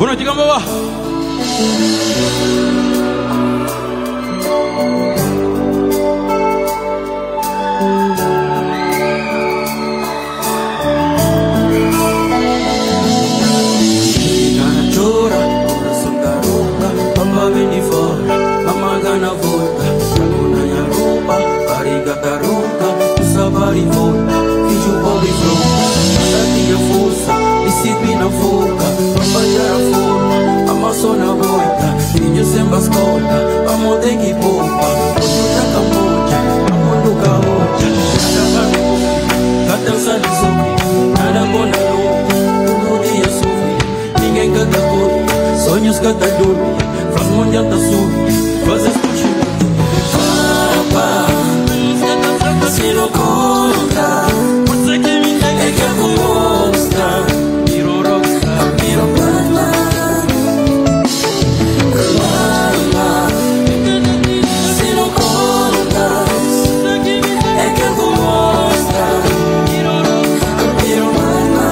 noite, Gamboa. Sonhos cada dorme, faz mundial da sul, faz escutar. Papa, se não conta, você que me tem é que eu mostra. Miro rockstar, miro mama, mama. Se não conta, é que eu mostra. Miro rockstar, miro mama.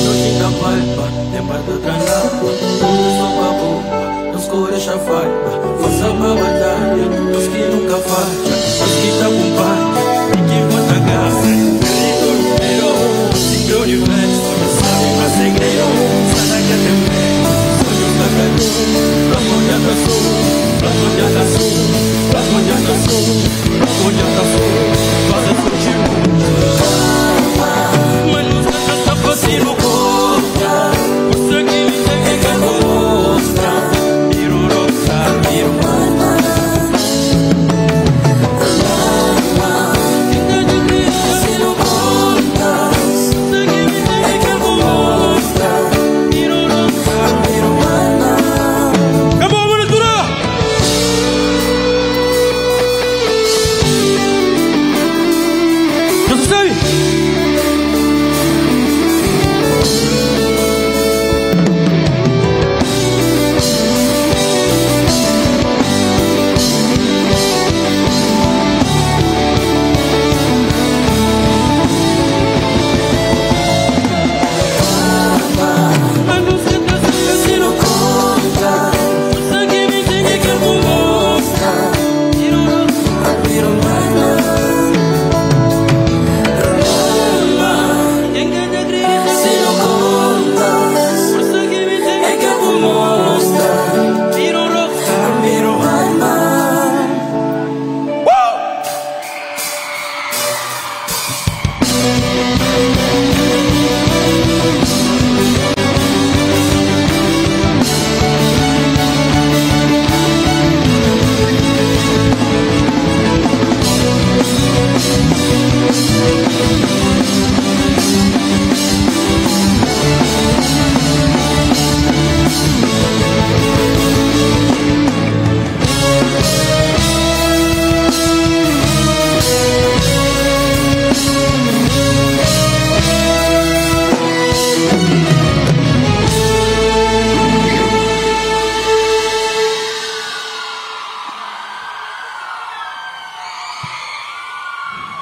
Noite da palpa, tempo do translado, tudo só pra boca, nos cores a farpa. Força pra batalha, os que nunca falham, os que te acompanham e que conta graça. Grito número, cinco universo, sabe mais segredo, sana que tem medo. Sonhos cagados, pra onde anda sul, pra onde anda sul, pra onde anda sul, pra onde anda sul, faz a surgir mas nos canta só fazendo conta, você que me tem é que mostra. Miro rockstar, miro mama.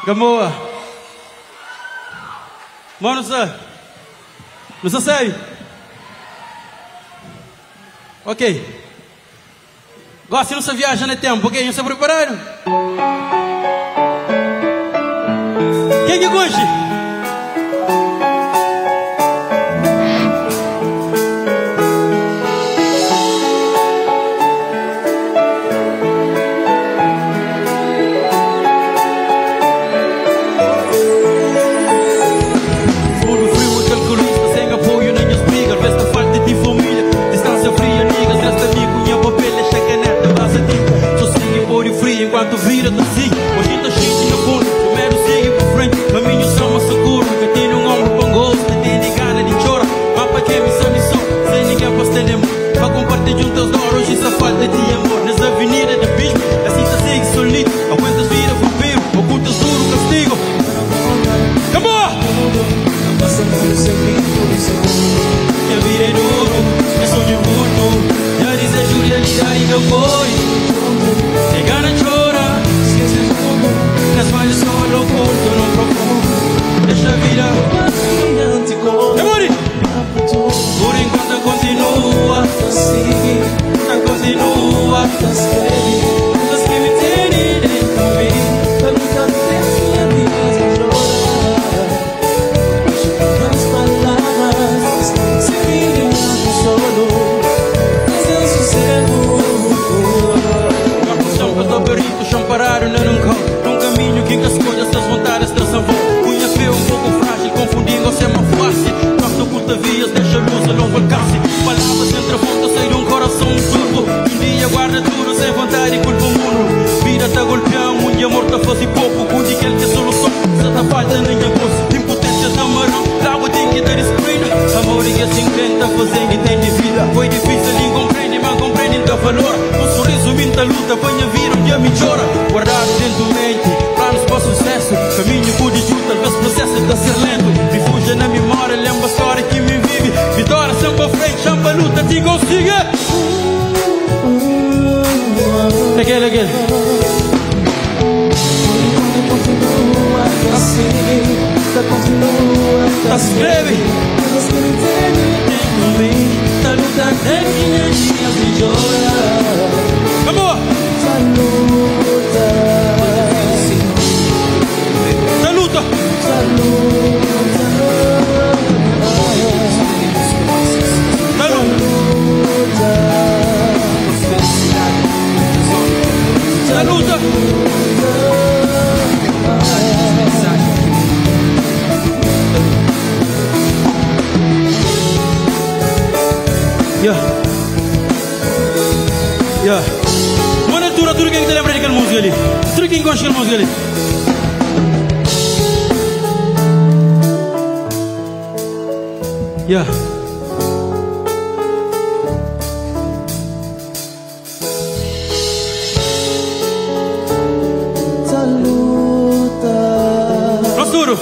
Gamboa. Mano, não se sai. Ok. Gosta de não viajar no tempo, ok? Não se prepararam? Quem que gosta? Enquanto vira do sim, hoje tá cheio de fundo, o mero sigue por frente, caminho são Quem que escolhe essas vontades dessa voz? Cunha feu, um pouco frágil, confundindo você é uma face. Nossa oculta vias, deixa a luz, a longo alcance. Palavras entre a fonte, sai de um coração turbo. Um dia guarda tudo, sem vontade e culpa o mundo. Vida tá golpeando, um dia morto a fazer pouco. Com de que solução, se tá falta nem a gosto. Impotência da marão, trago tem que dar screen. Amor e assim tenta fazer e tem de vida. Foi difícil e compreende, mas compreende da valor. Um sorriso, muita luta, banha vira, um dia me chora. Guardado dentro da mente, planos para sucesso. Caminho por de junto, talvez processo de ser lento. Refúgio na memória, lembra a história que me vive. Vitória sempre à frente, chama a luta, te consiga. Again. Tá se breve. Tá luta até que nem dias de chorar. Vamos! Tá luta. Tá luta. Tá luta. Tá luta. Yeah. Mana tudo que kita lembra daquela música ali. Tudo que encontra aquela música ali. Yeah. Nós duro.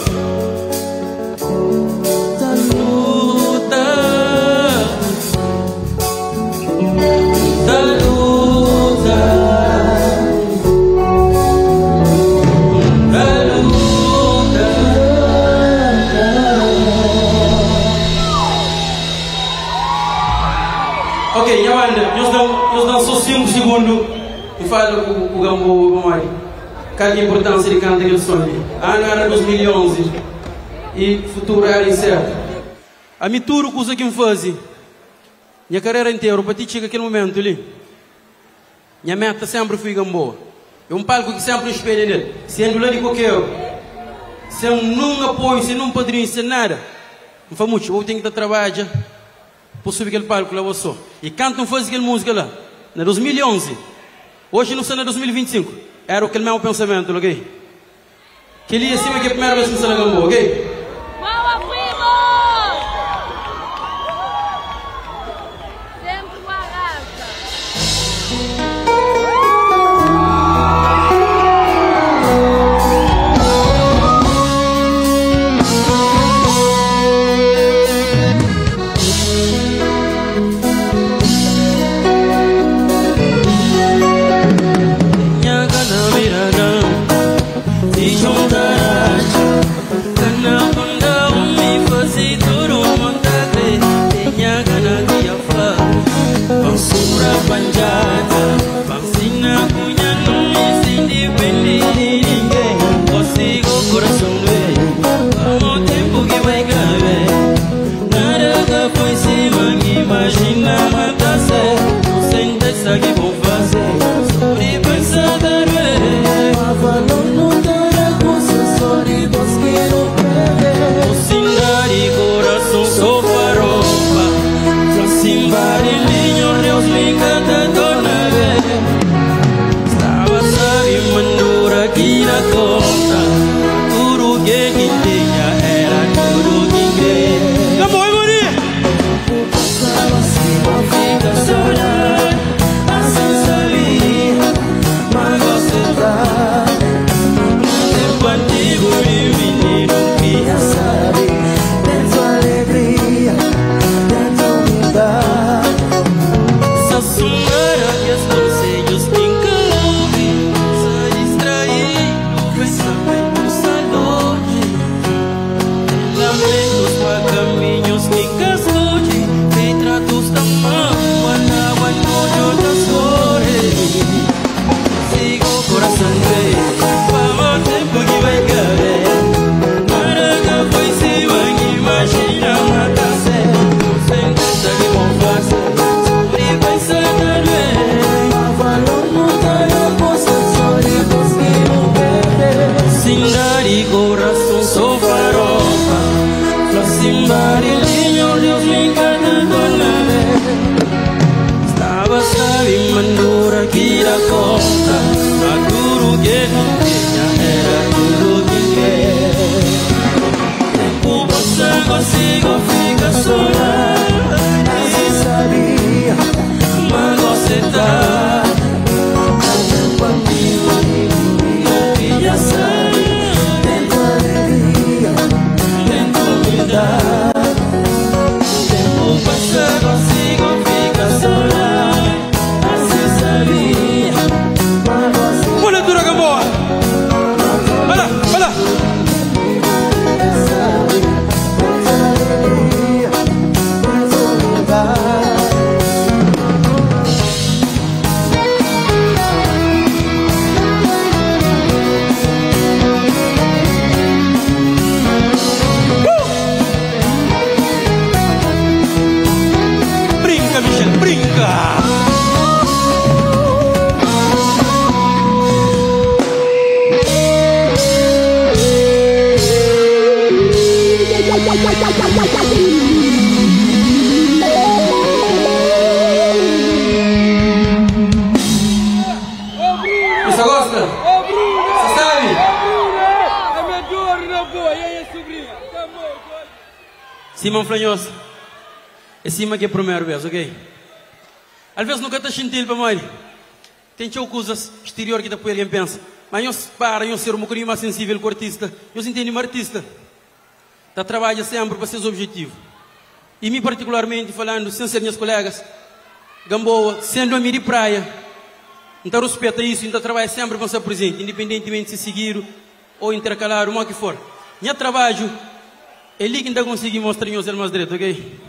Ok, já manda. Nós damos só 5 segundos e fala com o Gambo Mamai. Qual é a importância de cantar aquele sonho? Ano era 2011 e futuro era incerto. A mituro coisa que me faz. Minha carreira inteira, para ti chega aquele momento ali. Minha meta sempre foi Gambo. É um palco que sempre espelha nele. Sendo lá de qualquer. Sem nenhum apoio, sem nenhum padrinho, sem nada. Não faz muito, eu tenho que trabalhar. Por subir aquele palco lá, eu sou. E cantam fazer aquela música lá. Na 2011. Hoje não sei na 2025. Era aquele mesmo pensamento, ok? Que ele ia cima que é a primeira vez que você na Gambo, ok? Boa, primo! Sempre uma raça. Não dará com vecindade, coração sou farofa. Flacimbar el niño, Dios me encanta con la vez. Estaba sabe mandura que la conta. Maduro que no tenía era duro que tempo passa, consigo ficar sola. Assim sabia, mas você tá tempo amigo, não ia sair. Tempo alegria, tempo humildade. Tempo passa, consigo ficar sola. Assim sabia, mas você tá. Olha, Dura Gamboa! Vai lá, vai lá! Brinca, Michel, brinca! Você gosta? Você sabe? É melhor na boa, e aí, sobrinha? Simão Flanhoso. É cima que é a primeira vez, ok? Às vezes nunca está gentil para mãe. Tem coisas exterior que depois alguém pensa. Mas eu para, eu ser um bocadinho mais sensível com o artista. Eu entendo um artista. Está trabalha sempre para seus objetivos. E me particularmente falando, sem ser minhas colegas, Gamboa, sendo amigo de praia, então respeita isso, então trabalha sempre para ser presente, independentemente de se seguir ou intercalar, o que for. Meu trabalho é ali que ainda consegui mostrar em ser mais direito, ok?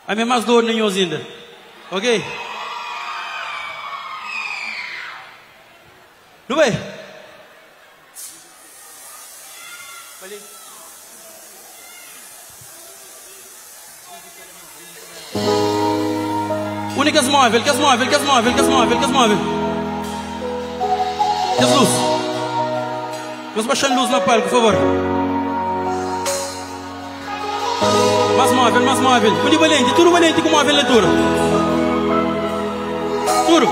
A minha mais dor nem ainda, ok? Não vai? Únicas móvel, que móvel. Que luz. Vamos baixar a luz na palco, por favor. Mais móvel. Tudo valente com móvel leitura. Tudo.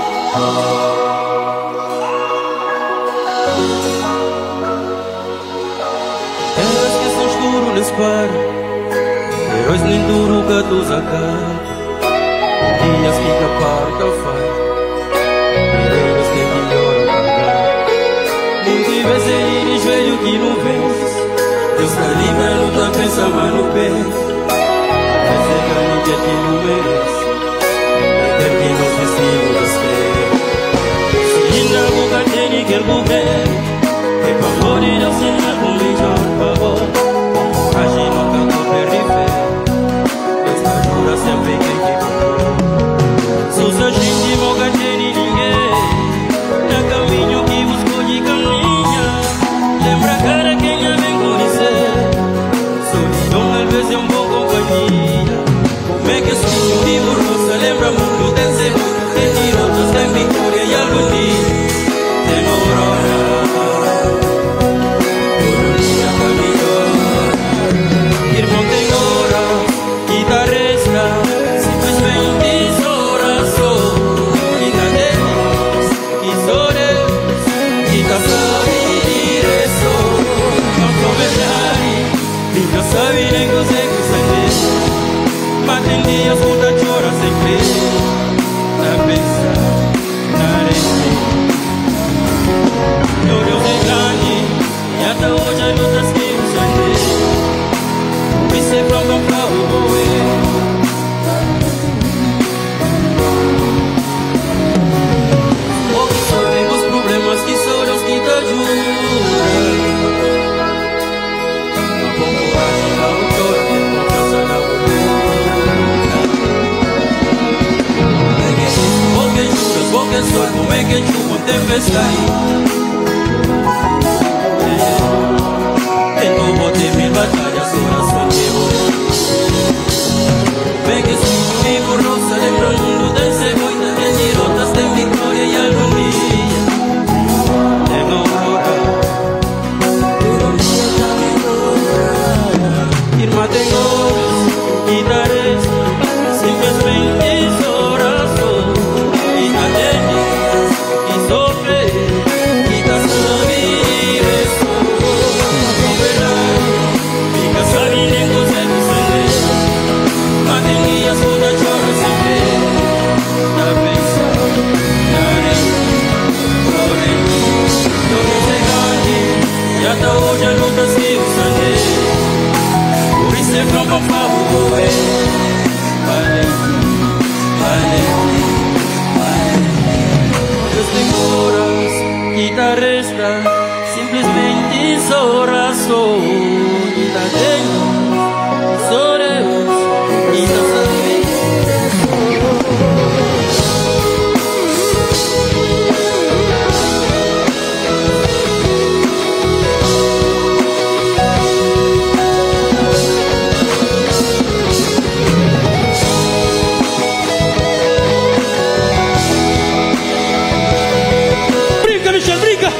Elas que são escuro nesse par, heróis nem duro que tu sacar. Dias que capar que faz, primeiros que melhor pagar. Muito vezes eles velho que não vês, Deus está livre, não tá pensando no pé. Esse é ganho que não merece, é que não precisa das trevas. Se ainda a boca tem que governo, é para favor de Deus ser com melhor favor. Age nunca com fé, Deus te ajuda sempre que a gente boca de ninguém, na caminho que buscou de caminha. Lembra cara quem é bem conhecer, solidão às vezes é um pouco companhia. Como é que escuto o livro rosa, lembra muito desse mundo, tem tirotos, tem vitória e agonia. Tem aurora, todo dia caminhou. Irmão tem hora, guitarrista, simplesmente não sabe nem consegue saber, mas tem dias muita chora sem crer, na pensar, na areia. Meu Deus é grande, e até hoje as lutas que nos me sei pra comprar o boé. O que são os problemas que são Deus que te ajuda. Porque sol, como é que chuva, tempestade. Tento botar mil batalhas, coração de ouro. Vem que escuto, vivo rosa, lembrando do corazón y la tengo sobre vos y no sabes. Brinca, Michel, brinca!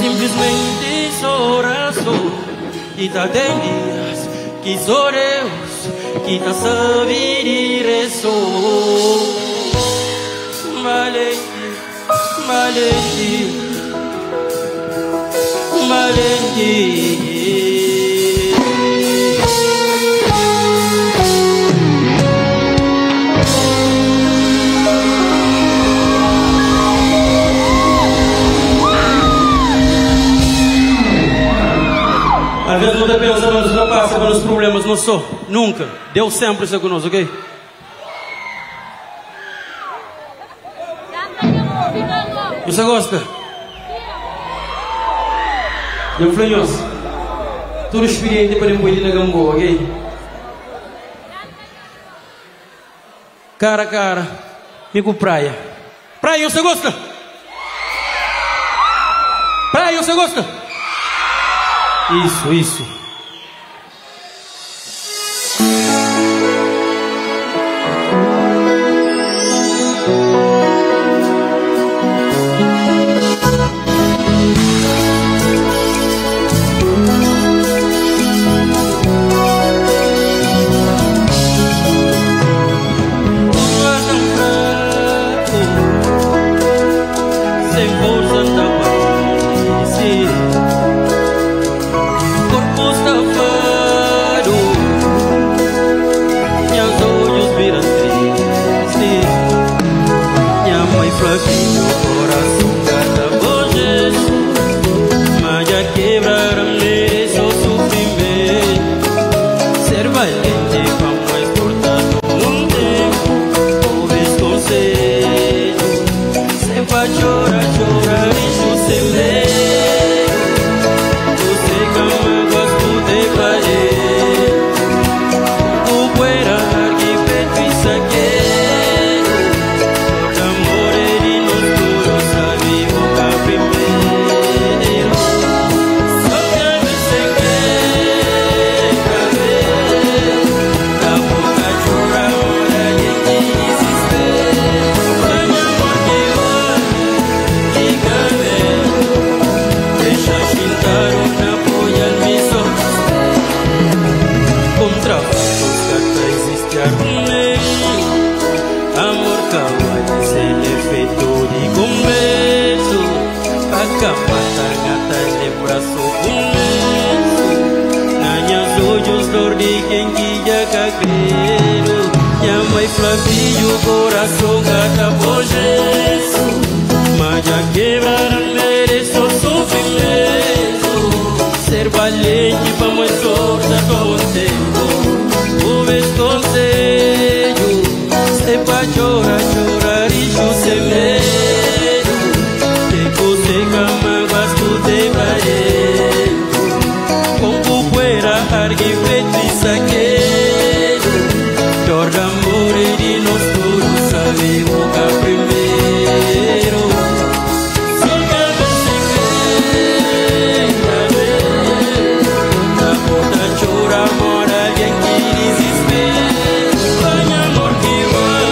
Simplesmente coração e tá tem dias que só Deus que tá sabendo ressoar. Malente, malente, malente. Às vezes não pensamos, não passa pelos problemas, não sou. Nunca. Deus sempre está conosco, ok? Você gosta? Eu falei, tudo experiente para depois na Gamboa, ok? Cara a cara, fico praia. Praia, você gosta? Praia, você gosta? Isso, isso. Flavinho, coração gata por Jesus, mas já quebraram mereço sofrimento. Ser valente para mais sorte com o tempo. O conselho, se pra chorar, chorar e sem medo. Que você mágoas tu te varendo. Com poeira, argue feito e saqueiro. Dor de amor e de nós todos sabemos que primeiro. Só que você quer ver. Na porta chora, mora alguém que desespera. Vai amor que vai,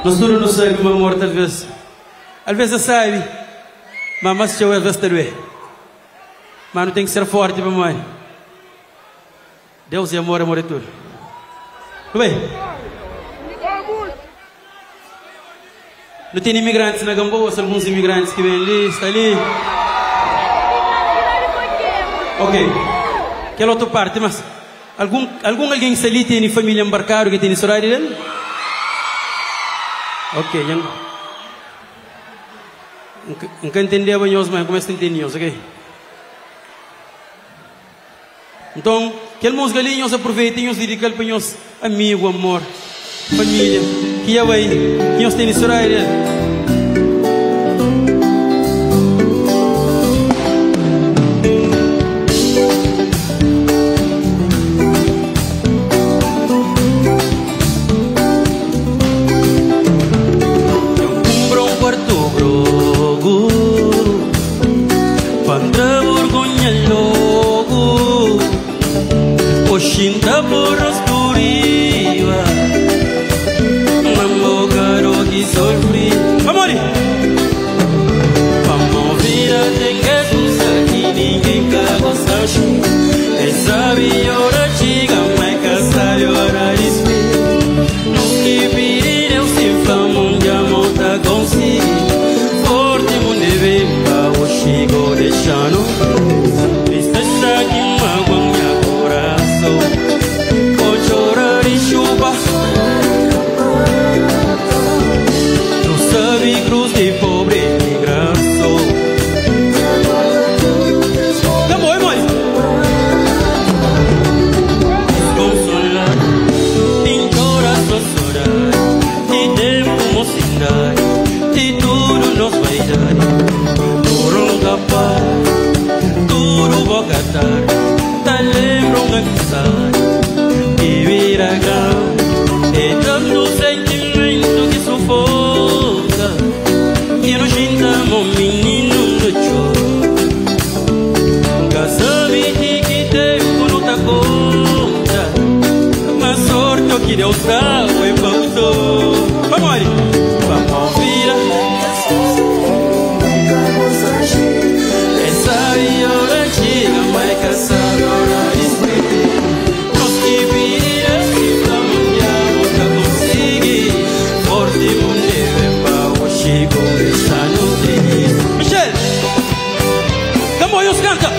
Nós tudo não sabe uma morte às vezes. Às vezes sabe, mas se eu às vezes também. Mas não tem que ser forte, mamãe. Deus e amor é tudo. Tudo bem? Não tem imigrantes na Gamboa, são alguns imigrantes que vêm ali, está ali. Ok. Aquela outra parte, mas alguém que ali tem família embarcada que tem história dele? Ok, não entendeu bem, mas começa a entender, ok? Então, aquele música ali, nós aproveitamos e dedicamos para nós amigo, amor, família, que é aí, que nós temos história dele. Cinta boros puriva, mambo caro que sofri. Vamos! Vamos vida tem que usar que ninguém cago sabe. Essa viora chiga mais casal hora espera. Nos que pedir eu se famo de amor tá consigo. Forte mundo vem para o chico deixando. Tristeza que magoa minha coração. Tu sabe cruz de pobre migração. Tá bom, irmão. Desconsolar, embora sua chorar. E tempo mocidade, e tudo nos vai dar. Tudo capaz, tudo vou catar. Tá lembro uma amizade. Que vira cá, é tanto sentimento que sufoca. Que nos juntamos menino no choro. Nunca sabe que tempo não dá conta. Mas sorte que Deus dá foi faltou. Vamos ali. Vamos virar. Essa viola chega, mas caçadora espera. Michel, Camões canta.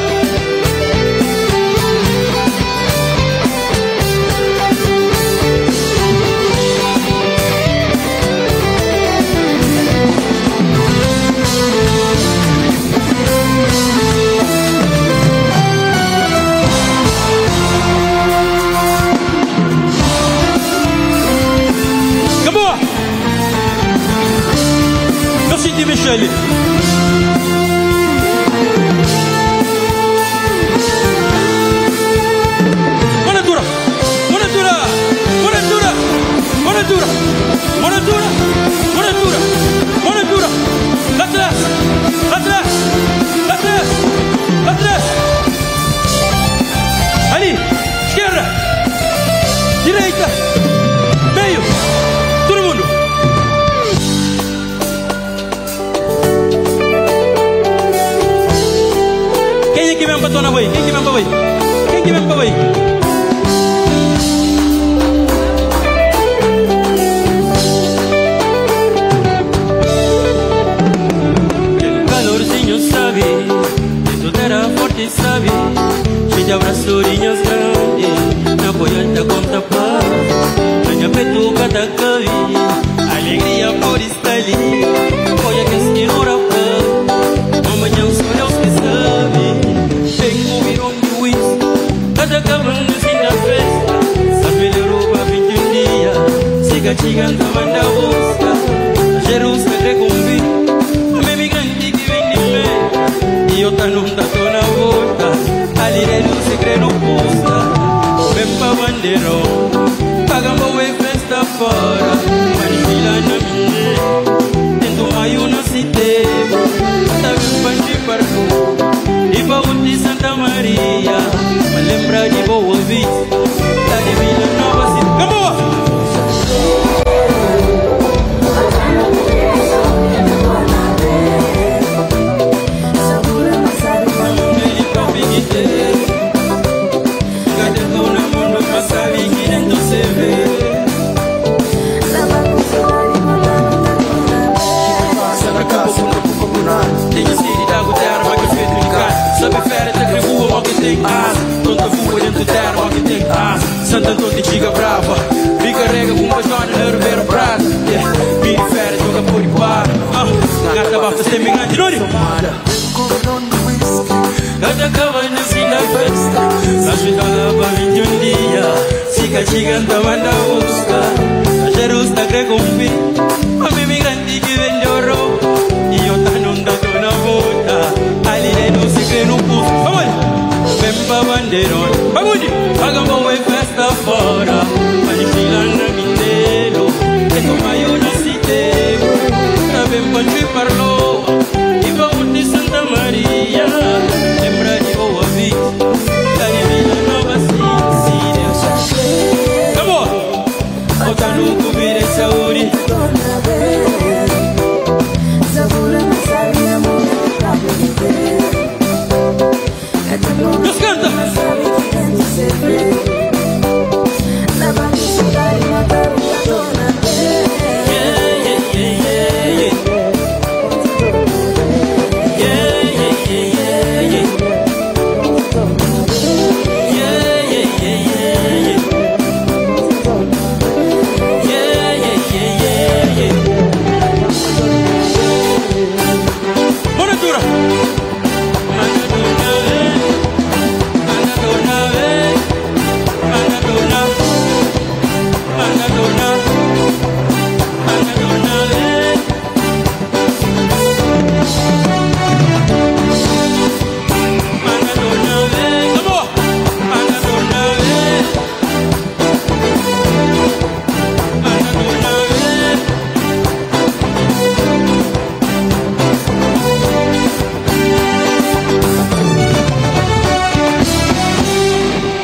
Camões, eu senti Michel. Moratura, atrás, ali, esquerda, direita, meio, todo mundo. Quem é que vem para Dona Boi? Quem que vem para Boi? Sabe, tudo era forte, sabe. Cheio de abraçorinhas grandes, na boiada conta paz. Ganha peito cada cabe, alegria por estar ali. Olha que esquinura pão, amanhã só Deus que sabe. Vem comigo um whisky, cada cabana assim da festa. Sabe melhorou para 21 dias, siga chegando a mandar busca. Jerusalém convite. Eu tá num da tô na volta, ali dentro o segredo custa. Vem pra bandeirão, pagamos a festa fora. Manifila na minha, tento maio na cidade. Tá vendo bandi parco, e baú de Santa Maria. Mas lembra de Boa Vista, tá de Vila Nova Cidade. gigante manda busca. Ayer usted cree confi. A mi migrante que vende oro. Y yo tan onda una bota. Ali no se cree no pus. Vamos. Ven pa banderón. Vamos. Hagamos una festa fora. Manipulando minero. Que toma yo nacite. Ven pa chui parlo. Y vamos de Santa María. Lembra de boa vida. Dali vida nova sim. Vamos. Ota no cubrir saúde. Nos canta.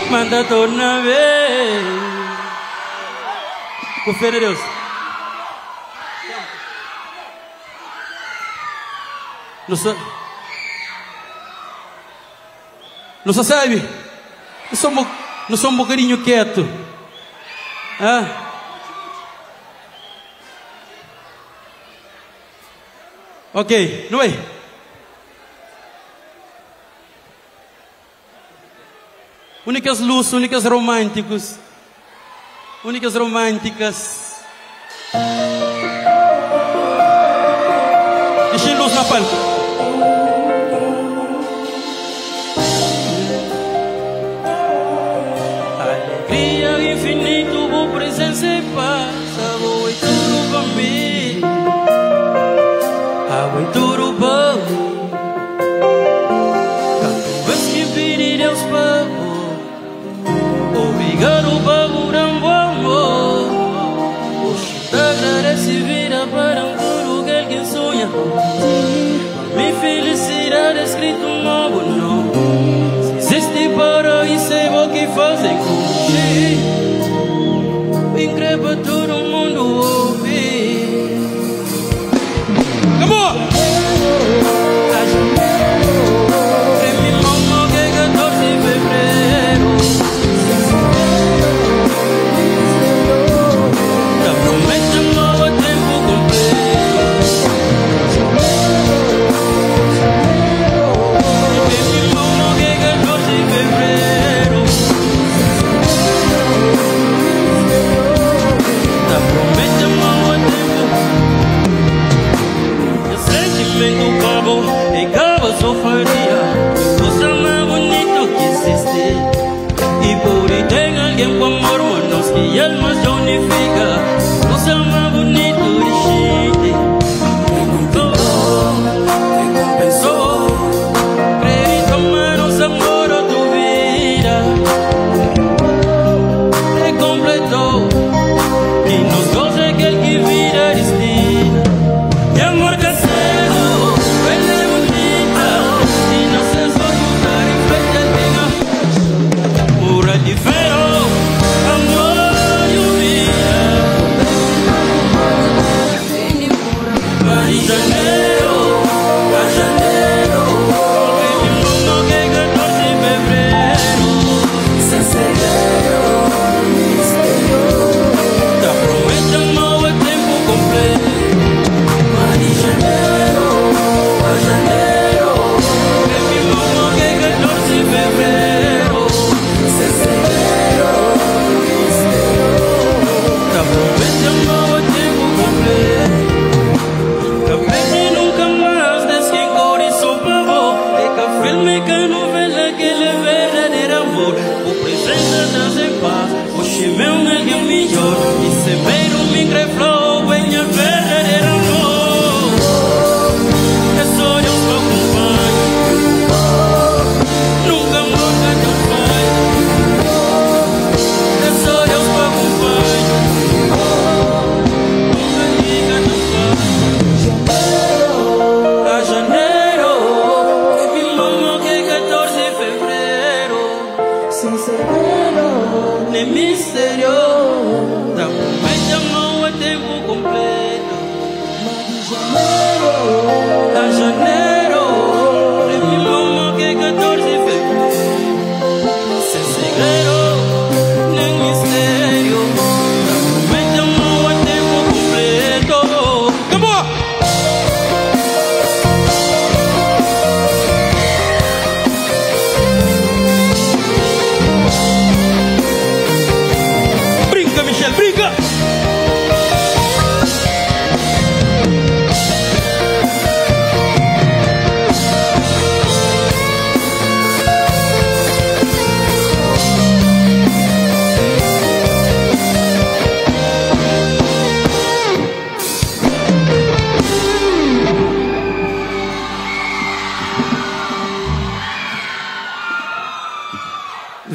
Manda torna vez. Com fé de Deus. Não sabe? Nós somos um bocadinho quieto. Ah? Ok, não é? Únicas luzes, únicas românticas. Únicas românticas. Deixa luz na palma. Alegria infinita, boa presença e paz. Água e tudo para mim. Água e tudo para mim. Cada vez que pedir Deus para obrigado por amor. Hoje te agradece vida para tudo que alguém sonha. Minha felicidade escrito no meu nome. Se existe paraíso é o que fazem comigo. Incrível todo mundo ouvir. Come on! Y el más unifica, no sea más bonito y chique. Te compensó, crédito menos amor a tu vida. Te completó y nos goce que el que vida distinta. Y amor casero, huele bonita, y no se ayudar y frente al vida. Pura difero. The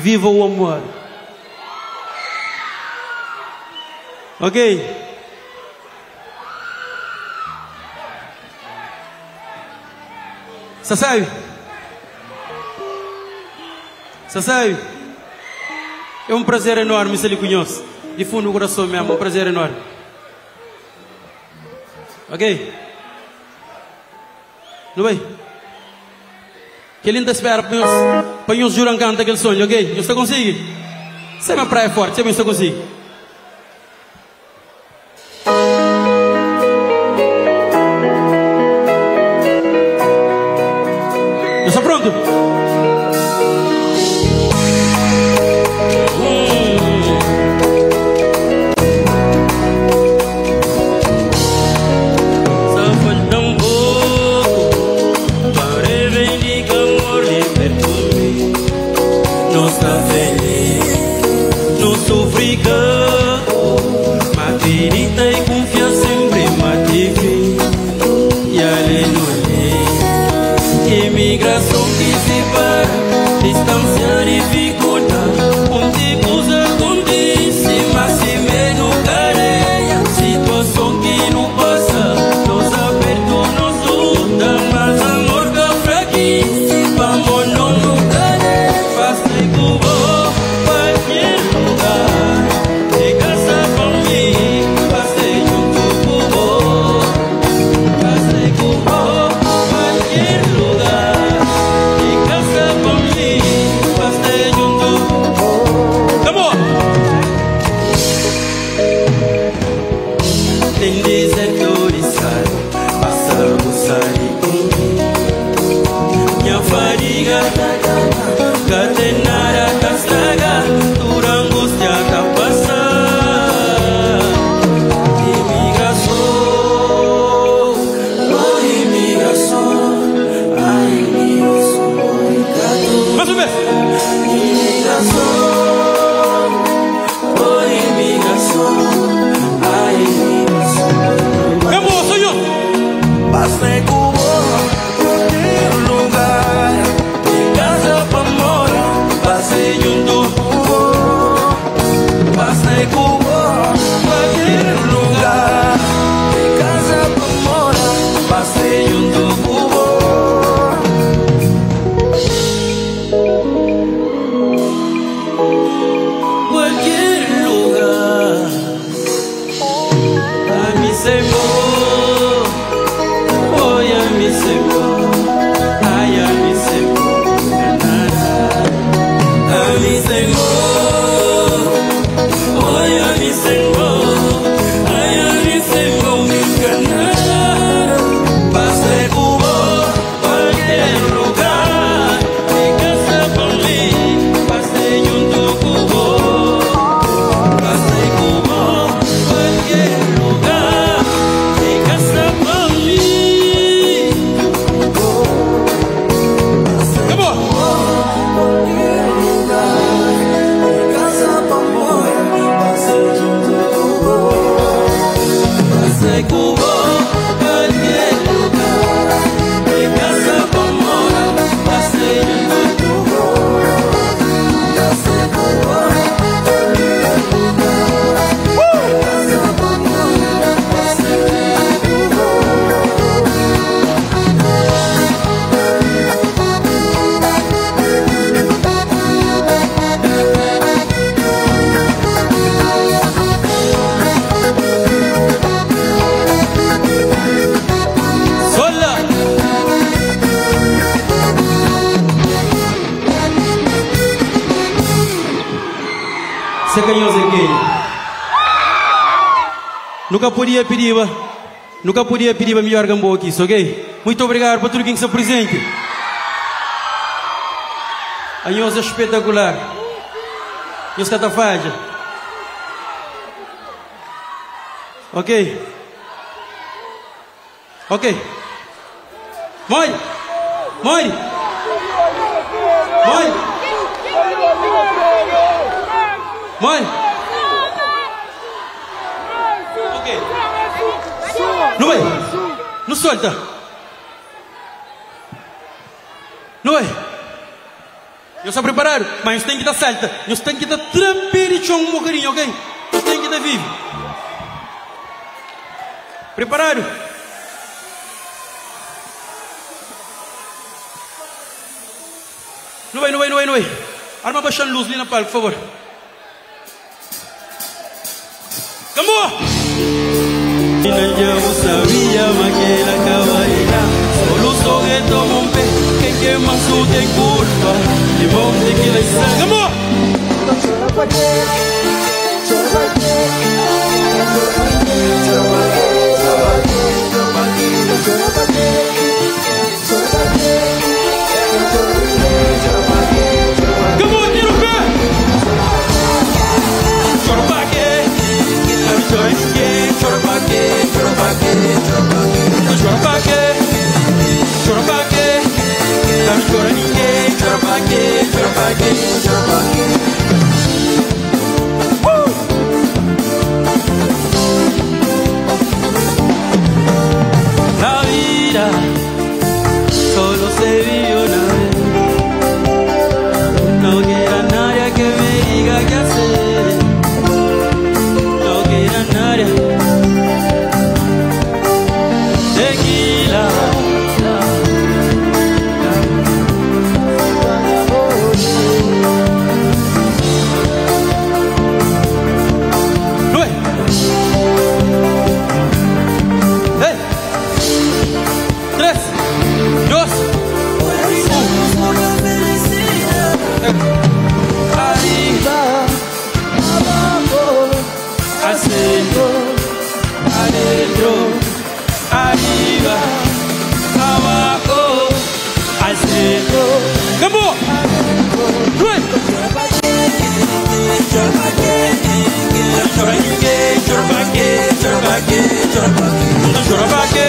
Viva o amor. Ok? Você sabe? Você sabe? É um prazer enorme se ele conhece. De fundo do coração mesmo, um prazer enorme. Ok? Não é? Que ele ainda espera para nós jurar cantar aquele sonho, ok? Você consegue? Você é uma praia forte, você mesmo consegue. Já está pronto? Nunca podia pedir melhor gambo aqui, ok? Muito obrigado para tudo quem está presente. A nós é espetacular. Nós está faja. Ok? Ok? Mãe! Mãe! Mãe! Mãe! Ok. Não é? Não solta. Não é? está preparado? Mas nós temos que estar salta. Nós temos que estar tranquilo e um bocadinho, ok? Nós temos que estar vivo. Preparado? Não vai. Arma baixando luz ali na palco, por favor. Gamboa! Não sabia maquela cavalheira. Solução é tão um pé. Quem quer manso tem curva. E bom de que ele sai. Gamboa! Gamboa, tira o pé! Chora pra quê? Chora ninguém, chora pra quê? Chora pra quê? Chora pra quê? Chora pra quê? Chora pra quê? Não chora ninguém, chora pra quê? Chora pra quê? Chora pra quê? La vida solo se vive una vez. No quiero a nadie que me diga qué hacer. No quiero a nadie. Tequila. Adentro, arriba, abajo, al centro. ¡Gamboa! Chora ninguém, chora pra quê? Chora pra quê? Chora pra quê? Não chora pra quê?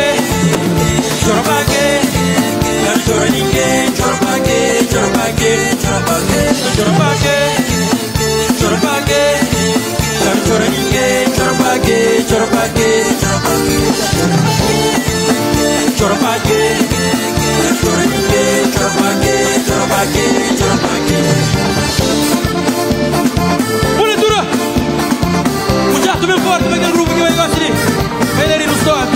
Chora pra quê? Não chora ninguém, chora pra quê? Chora pra quê? Chora pra quê? Não chora pra quê? Chora pra quê? Não chora ninguém, chora pra quê? Chora pra quê? Chora pra quê? Chora pra quê? Não chora ninguém, chora pra quê? Chora pra quê? Chora pra quê? Monitura! O jato bem forte para aquele grupo que vai gostar ali. Vem ali no stop.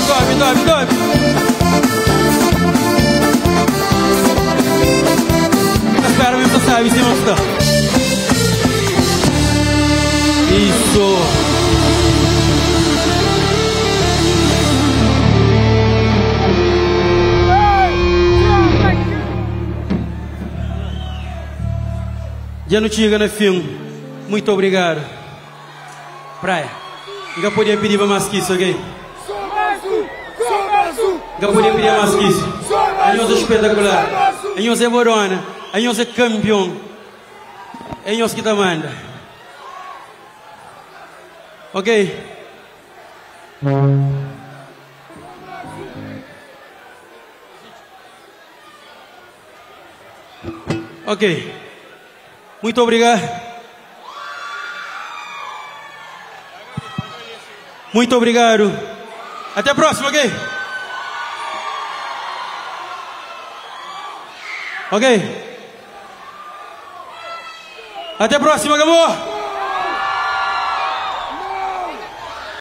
Espera mesmo passar, em cima do Isso! Já não chega no filme. Muito obrigado. Praia. Nunca podia pedir para mais que isso, ok? Nunca podia pedir mais que isso. A nós é espetacular. A nós é morona. A nós é campeão. A nós que tá manda. Ok? Ok. Muito obrigado. Muito obrigado. Até a próxima, ok? Ok? Até a próxima, Gamboa!